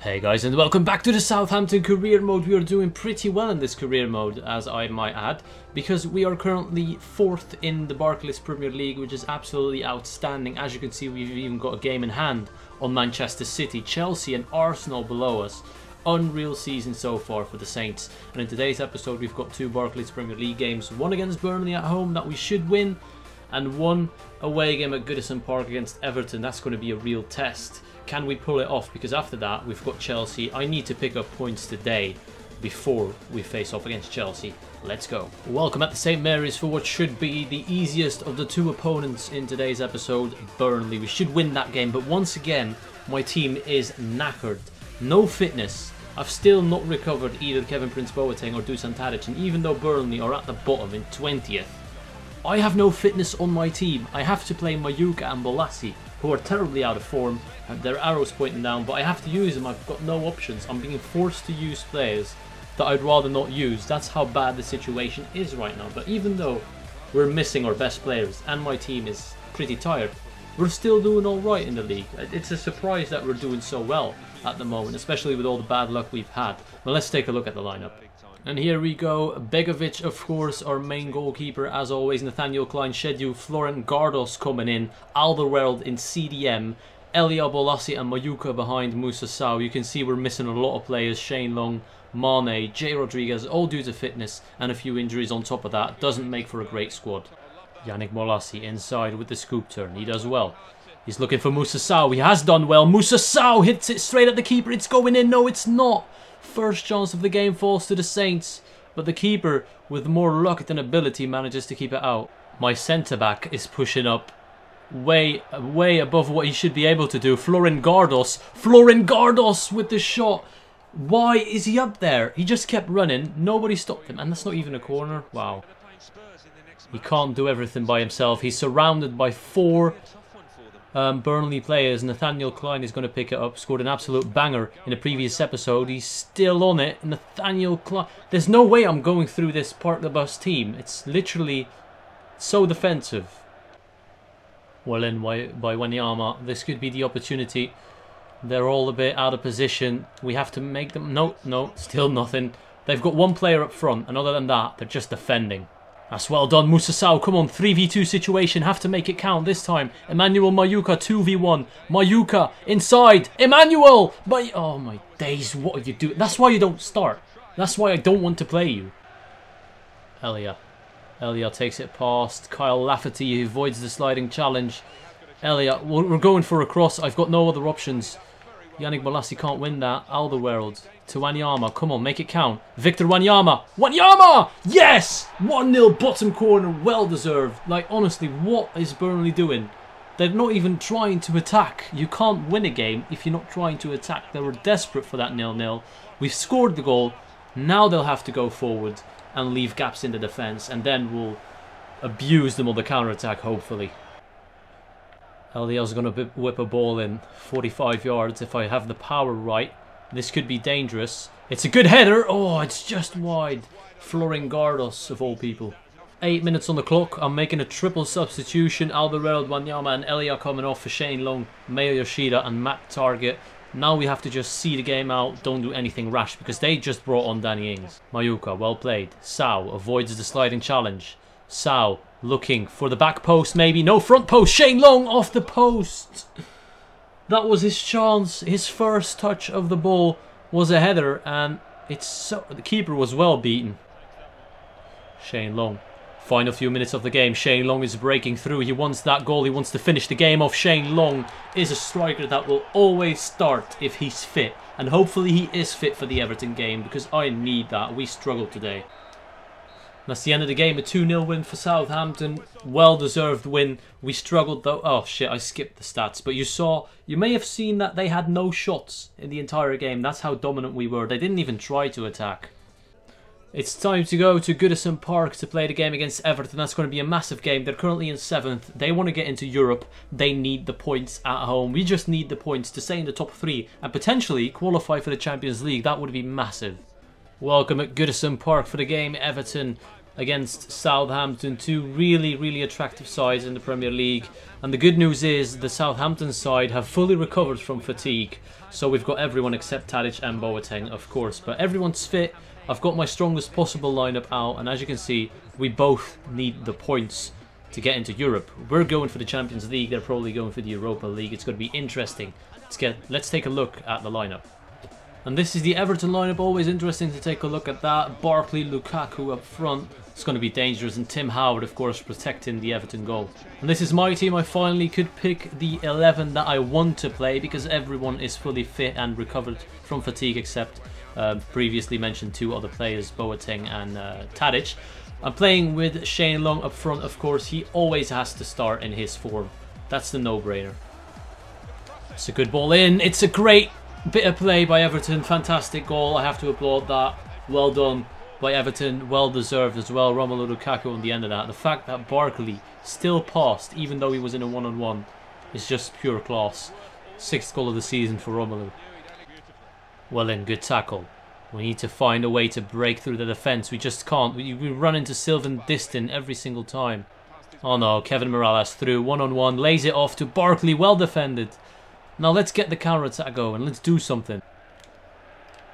Hey guys, and welcome back to the Southampton career mode. We are doing pretty well in this career mode, as I might add, because we are currently 4th in the Barclays Premier League, which is absolutely outstanding. As you can see, we've even got a game in hand on Manchester City, Chelsea and Arsenal below us. Unreal season so far for the Saints. And in today's episode, we've got 2 Barclays Premier League games, one against Burnley at home that we should win, and one away game at Goodison Park against Everton. That's going to be a real test. Can we pull it off? Because after that, we've got Chelsea. I need to pick up points today before we face off against Chelsea. Let's go. Welcome at the St. Mary's for what should be the easiest of the 2 opponents in today's episode, Burnley. We should win that game, but once again, my team is knackered. No fitness. I've still not recovered either Kevin Prince Boateng or Dusan Tadic, and even though Burnley are at the bottom in 20th, I have no fitness on my team. I have to play Mayuka and Bolasie, who are terribly out of form, and their arrows pointing down, but I have to use them. I've got no options. I'm being forced to use players that I'd rather not use. That's how bad the situation is right now. But even though we're missing our best players and my team is pretty tired, we're still doing alright in the league. It's a surprise that we're doing so well at the moment, especially with all the bad luck we've had. But let's take a look at the lineup. And here we go. Begovic, of course, our main goalkeeper, as always. Nathaniel Klein, Shedu, Florent Gardos coming in. Alderweireld in CDM. Elia Bolasie and Mayuka behind Moussa Sow. You can see we're missing a lot of players. Shane Long, Mane, Jay Rodriguez, all due to fitness and a few injuries on top of that. Doesn't make for a great squad. Yannick Bolasie inside with the scoop turn. He does well. He's looking for Moussa Sow. He has done well. Moussa Sow hits it straight at the keeper. It's going in. No, it's not. First chance of the game falls to the Saints, but the keeper, with more luck than ability, manages to keep it out. My centre-back is pushing up way above what he should be able to do. Florent Gardos with the shot. Why is he up there? He just kept running. Nobody stopped him, and that's not even a corner. Wow. He can't do everything by himself. He's surrounded by 4 Burnley players. Nathaniel Klein is going to pick it up. Scored an absolute banger in the previous episode. He's still on it. Nathaniel Klein. There's no way I'm going through this Park the Bus team. It's literally so defensive. Well in by Wanyama. This could be the opportunity. They're all a bit out of position. We have to make them... No, still nothing. They've got 1 player up front, and other than that, they're just defending. That's well done, Moussa Sow. Come on, 3v2 situation. Have to make it count this time. Emmanuel Mayuka, 2v1. Mayuka, inside. Emmanuel! Oh my days, what are you doing? That's why you don't start. That's why I don't want to play you. Elia takes it past Kyle Lafferty. He avoids the sliding challenge. Elia, we're going for a cross. I've got no other options. Yannick Bolasie can't win that. Alderweireld to Wanyama. Come on, make it count. Victor Wanyama. Wanyama! Yes! 1-0 bottom corner. Well deserved. Like, honestly, what is Burnley doing? They're not even trying to attack. You can't win a game if you're not trying to attack. They were desperate for that 0-0. We've scored the goal. Now they'll have to go forward and leave gaps in the defence. And then we'll abuse them on the counter-attack, hopefully. Elia's going to whip a ball in 45 yards if I have the power right. This could be dangerous. It's a good header. Oh, it's just wide. Florent Gardos, of all people. 8 minutes on the clock. I'm making a triple substitution. Alderweireld, Wanyama and Elia coming off for Shane Long, Mayo Yoshida and Matt Target. Now we have to just see the game out. Don't do anything rash because they just brought on Danny Ings. Mayuka, well played. Sow avoids the sliding challenge. Sow looking for the back post, maybe. No, front post. Shane Long off the post. That was his chance. His first touch of the ball was a header, and the keeper was well beaten. Shane Long. Final few minutes of the game. Shane Long is breaking through. He wants that goal. He wants to finish the game off. Shane Long is a striker that will always start if he's fit. And hopefully he is fit for the Everton game, because I need that. We struggled today. That's the end of the game. A 2-0 win for Southampton. Well-deserved win. We struggled though. Oh shit, I skipped the stats. But you may have seen that they had no shots in the entire game. That's how dominant we were. They didn't even try to attack. It's time to go to Goodison Park to play the game against Everton. That's going to be a massive game. They're currently in 7th. They want to get into Europe. They need the points at home. We just need the points to stay in the top 3 and potentially qualify for the Champions League. That would be massive. Welcome at Goodison Park for the game. Everton against Southampton, two really attractive sides in the Premier League. And the good news is the Southampton side have fully recovered from fatigue, so we've got everyone except Tadic and Boateng, of course, but everyone's fit. I've got my strongest possible lineup out, and as you can see, we both need the points to get into Europe. We're going for the Champions League, they're probably going for the Europa League. It's going to be interesting. Let's take a look at the lineup. And this is the Everton lineup, always interesting to take a look at that. Barkley, Lukaku up front. It's going to be dangerous, and Tim Howard, of course, protecting the Everton goal. And this is my team. I finally could pick the 11 that I want to play because everyone is fully fit and recovered from fatigue except previously mentioned two other players, Boateng and Tadic. I'm playing with Shane Long up front, of course. He always has to start in his form. That's the no-brainer. It's a good ball in. It's a great bit of play by Everton. Fantastic goal. I have to applaud that. Well done by Everton. Well deserved as well. Romelu Lukaku on the end of that. The fact that Barkley still passed, even though he was in a one-on-one, is just pure class. 6th goal of the season for Romelu. Well then, good tackle. We need to find a way to break through the defence. We just can't. We run into Goodison every single time. Oh no, Kevin Morales through. One-on-one. Lays it off to Barkley. Well defended. Now let's get the counter-attack going. Let's do something.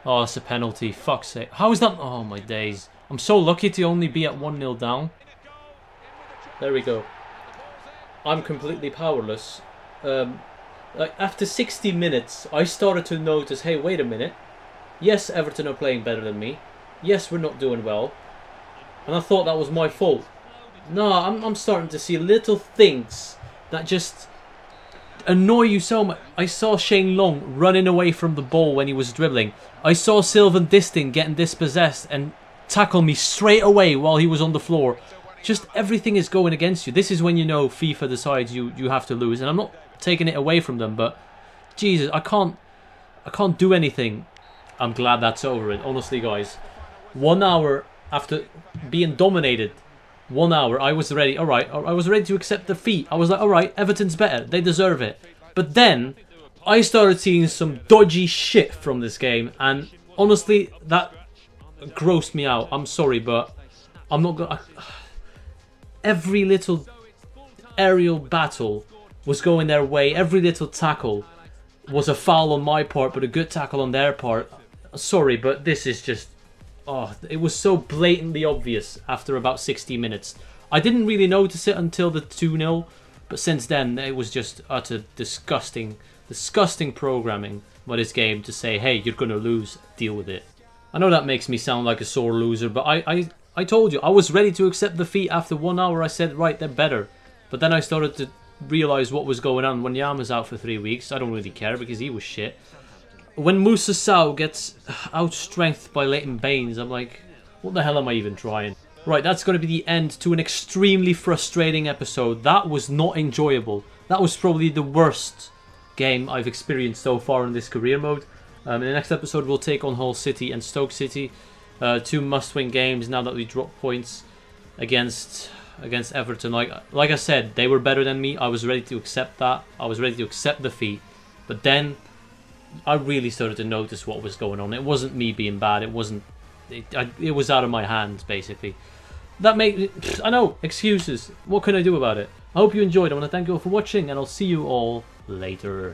Oh, that's a penalty. Fuck's sake. How is that? Oh my days. I'm so lucky to only be at 1-0 down. There we go. I'm completely powerless. Like after 60 minutes, I started to notice, hey, wait a minute. Yes, Everton are playing better than me. Yes, we're not doing well. And I thought that was my fault. No, I'm starting to see little things that just annoy you so much. I saw Shane Long running away from the ball when he was dribbling. I saw Goodison getting dispossessed and tackle me straight away while he was on the floor. Just everything is going against you. This is when you know FIFA decides you have to lose. And I'm not taking it away from them, but Jesus, I can't do anything. I'm glad that's over it. Honestly, guys, 1 hour after being dominated, 1 hour, I was ready. All right, I was ready to accept defeat. I was like, all right, Everton's better. They deserve it. But then I started seeing some dodgy shit from this game, and honestly, that grossed me out. I'm sorry, but I'm not gonna. Every little aerial battle was going their way. Every little tackle was a foul on my part, but a good tackle on their part. Sorry, but this is just... Oh, it was so blatantly obvious after about 60 minutes. I didn't really notice it until the 2-0, but since then it was just utter disgusting programming by this game to say, hey, you're going to lose, deal with it. I know that makes me sound like a sore loser, but I told you, I was ready to accept defeat after 1 hour. I said, right, they're better. But then I started to realise what was going on. When Yama's out for 3 weeks, I don't really care because he was shit. When Musa Sow gets outstrengthed by Leighton Baines, I'm like, what the hell am I even trying? Right, that's going to be the end to an extremely frustrating episode. That was not enjoyable. That was probably the worst game I've experienced so far in this career mode. In the next episode, we'll take on Hull City and Stoke City. 2 must-win games now that we drop points against Everton. Like I said, they were better than me. I was ready to accept that. I was ready to accept defeat. But then I really started to notice what was going on. It wasn't me being bad. It wasn't. It was out of my hands, basically. That made... I know, excuses. What can I do about it? I hope you enjoyed. I want to thank you all for watching, and I'll see you all later.